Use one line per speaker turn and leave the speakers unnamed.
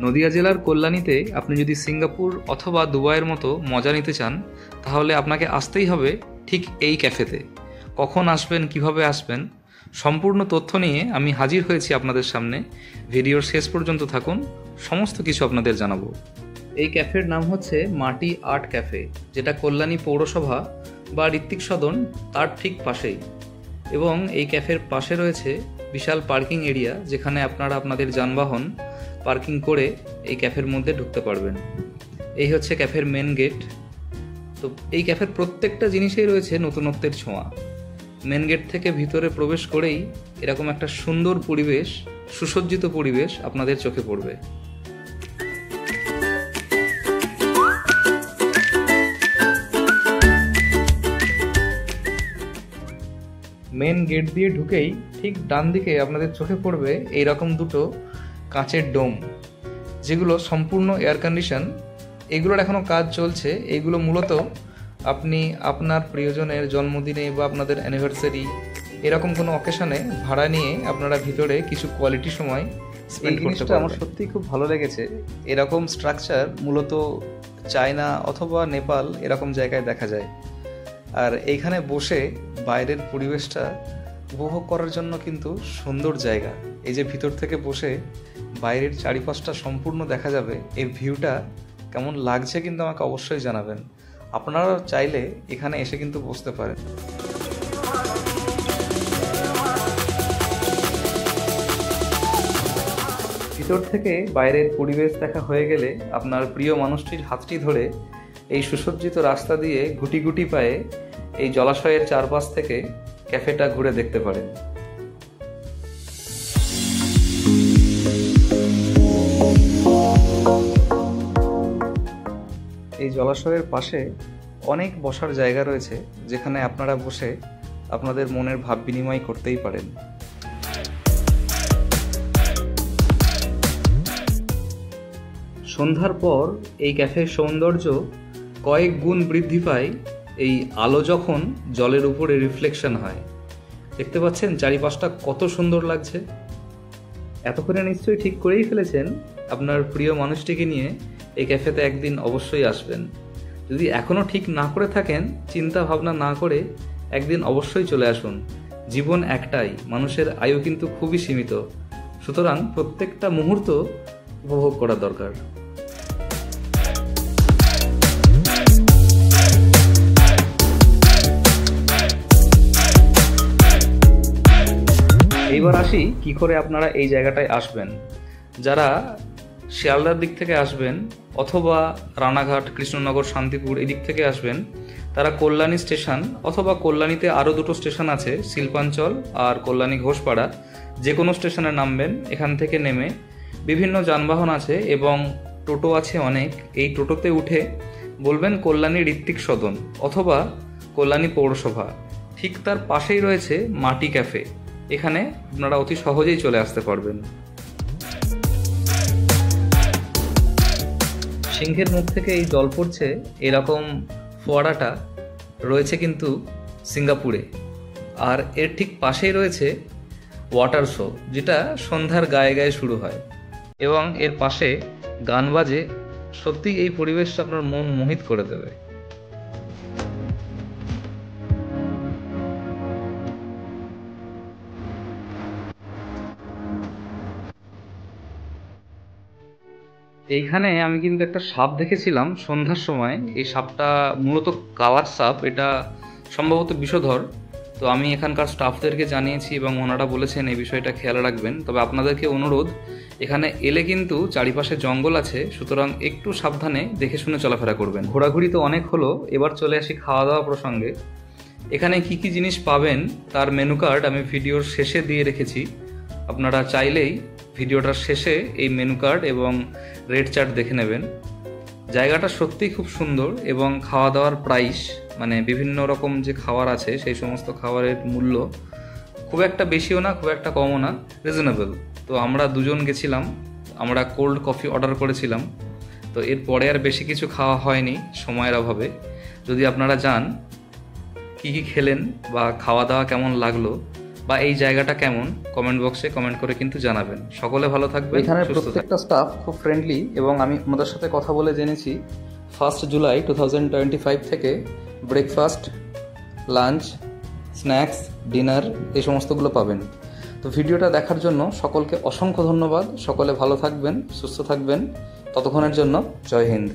নদিয়া জেলার কল্যাণীতে আপনি যদি সিঙ্গাপুর অথবা দুবাইয়ের মতো মজা নিতে চান তাহলে আপনাকে আসতেই হবে ঠিক এই ক্যাফেতে। কখন আসবেন, কিভাবে আসবেন, সম্পূর্ণ তথ্য নিয়ে আমি হাজির হয়েছি আপনাদের সামনে। ভিডিওর শেষ পর্যন্ত থাকুন, সমস্ত কিছু আপনাদের জানাবো। এই ক্যাফের নাম হচ্ছে মাটি আর্ট ক্যাফে, যেটা কল্যাণী পৌরসভা বা ঋত্বিক সদন তার ঠিক পাশেই। এবং এই ক্যাফের পাশে রয়েছে বিশাল পার্কিং এরিয়া, যেখানে আপনারা আপনাদের যানবাহন পার্কিং করে এই ক্যাফের মধ্যে ঢুকতে পারবেন। এই হচ্ছে ক্যাফের মেন গেট। তো এই ক্যাফের প্রত্যেকটা জিনিসেই রয়েছে নতুনত্বের ছোঁয়া। মেন গেট থেকে ভিতরে প্রবেশ করেই এরকম একটা সুন্দর পরিবেশ, সুসজ্জিত পরিবেশ আপনাদের চোখে পড়বে। মেন গেট দিয়ে ঢুকেই ঠিক ডান দিকে আপনাদের চোখে পড়বে এইরকম দুটো কাঁচের ডোম, যেগুলো সম্পূর্ণ এয়ার কন্ডিশন। এগুলোর এখনও কাজ চলছে। এইগুলো মূলত আপনি আপনার প্রিয়জনের জন্মদিনে বা আপনাদের অ্যানিভার্সারি এরকম কোনো অকেশনে ভাড়া নিয়ে আপনারা ভিতরে কিছু কোয়ালিটি সময় স্পেন্ড করতে পারবেন। আমার সত্যিই খুব ভালো লেগেছে। এরকম স্ট্রাকচার মূলত চায়না অথবা নেপাল এরকম জায়গায় দেখা যায়। আর এইখানে বসে বাইরের পরিবেশটা উপভোগ করার জন্য কিন্তু সুন্দর জায়গা। এই যে ভিতর থেকে বসে বাইরের চারিপাশটা সম্পূর্ণ দেখা যাবে, এই ভিউটা কেমন লাগছে কিন্তু আমাকে অবশ্যই জানাবেন। আপনারা চাইলে এখানে এসে কিন্তু বসতে পারেন। ভিতর থেকে বাইরের পরিবেশ দেখা হয়ে গেলে আপনার প্রিয় মানুষটির হাতটি ধরে এই সুসজ্জিত রাস্তা দিয়ে গুটি গুটি পায়ে এই জলাশয়ের চারপাশ থেকে ক্যাফেটা ঘুরে দেখতে পারেন। এই জলাশয়ের পাশে অনেক বসার জায়গা রয়েছে, যেখানে আপনারা বসে আপনাদের মনের ভাব বিনিময় করতেই পারেন। সন্ধ্যার পর এই ক্যাফের সৌন্দর্য কয়েক গুণ বৃদ্ধি পায় এই আলো যখন জলের উপরে রিফ্লেকশন হয়। দেখতে পাচ্ছেন চারিপাশটা কত সুন্দর লাগছে। এতক্ষণে নিশ্চয়ই ঠিক করেই ফেলেছেন আপনার প্রিয় মানুষটিকে নিয়ে এই ক্যাফেতে একদিন অবশ্যই আসবেন। যদি এখনও ঠিক না করে থাকেন, চিন্তা ভাবনা না করে একদিন অবশ্যই চলে আসুন। জীবন একটাই, মানুষের আয়ু কিন্তু খুবই সীমিত, সুতরাং প্রত্যেকটা মুহূর্ত উপভোগ করা দরকার। এইবার আসি কি করে আপনারা এই জায়গাটায় আসবেন। যারা শিয়ালদার দিক থেকে আসবেন অথবা রানাঘাট, কৃষ্ণনগর, শান্তিপুর এই দিক থেকে আসবেন, তারা কল্যাণী স্টেশন অথবা কল্যাণীতে আরও দুটো স্টেশন আছে, শিল্পাঞ্চল আর কল্যাণী ঘোষপাড়া, যে কোনো স্টেশনে নামবেন। এখান থেকে নেমে বিভিন্ন যানবাহন আছে এবং টোটো আছে অনেক। এই টোটোতে উঠে বলবেন কল্যাণী ঋত্বিক সদন অথবা কল্যাণী পৌরসভা। ঠিক তার পাশেই রয়েছে মাটি ক্যাফে। এখানে আপনারা অতি সহজেই চলে আসতে পারবেন। সিংহের মুখ থেকে এই জল পড়ছে, এরকম ফোয়ারাটা রয়েছে কিন্তু সিঙ্গাপুরে। আর এর ঠিক পাশেই রয়েছে ওয়াটার শো, যেটা সন্ধ্যার গায়ে গায়ে শুরু হয় এবং এর পাশে গান বাজে। সত্যি এই পরিবেশটা আপনার মন মোহিত করে দেবে। এইখানে আমি কিন্তু একটা সাপ দেখেছিলাম সন্ধ্যার সময়। এই সাপটা মূলত কালার সাপ, এটা সম্ভবত বিষধর। তো আমি এখানকার স্টাফদেরকে জানিয়েছি এবং ওনারা বলেছেন এই বিষয়টা খেয়াল রাখবেন। তবে আপনাদেরকে অনুরোধ, এখানে এলে কিন্তু চারিপাশে জঙ্গল আছে, সুতরাং একটু সাবধানে দেখে শুনে চলাফেরা করবেন। ঘোরাঘুরি তো অনেক হলো, এবার চলে আসি খাওয়া দাওয়া প্রসঙ্গে। এখানে কি কি জিনিস পাবেন তার মেনু কার্ড আমি ভিডিওর শেষে দিয়ে রেখেছি। আপনারা চাইলেই ভিডিওটার শেষে এই মেনু কার্ড এবং রেট চার্ট দেখে নেবেন। জায়গাটা সত্যিই খুব সুন্দর এবং খাওয়া দাওয়ার প্রাইস, মানে বিভিন্ন রকম যে খাবার আছে সেই সমস্ত খাবারের মূল্য খুব একটা বেশিও না, খুব একটা কমও না, রিজনেবল। তো আমরা দুজন গেছিলাম, আমরা কোল্ড কফি অর্ডার করেছিলাম। তো এরপরে আর বেশি কিছু খাওয়া হয়নি সময়ের অভাবে। যদি আপনারা যান, কি কি খেলেন বা খাওয়া দাওয়া কেমন লাগলো বা এই জায়গাটা কেমন কমেন্ট বক্সে কমেন্ট করে কিন্তু জানাবেন। সকলে ভালো থাকবেন। এখানে প্রত্যেকটা স্টাফ খুব ফ্রেন্ডলি এবং আমি আমাদের সাথে কথা বলে জেনেছি 1 জুলাই 2025 থেকে ব্রেকফাস্ট, লাঞ্চ, স্ন্যাক্স, ডিনার এই সমস্তগুলো পাবেন। তো ভিডিওটা দেখার জন্য সকলকে অসংখ্য ধন্যবাদ। সকলে ভালো থাকবেন, সুস্থ থাকবেন। ততক্ষণের জন্য জয় হিন্দ।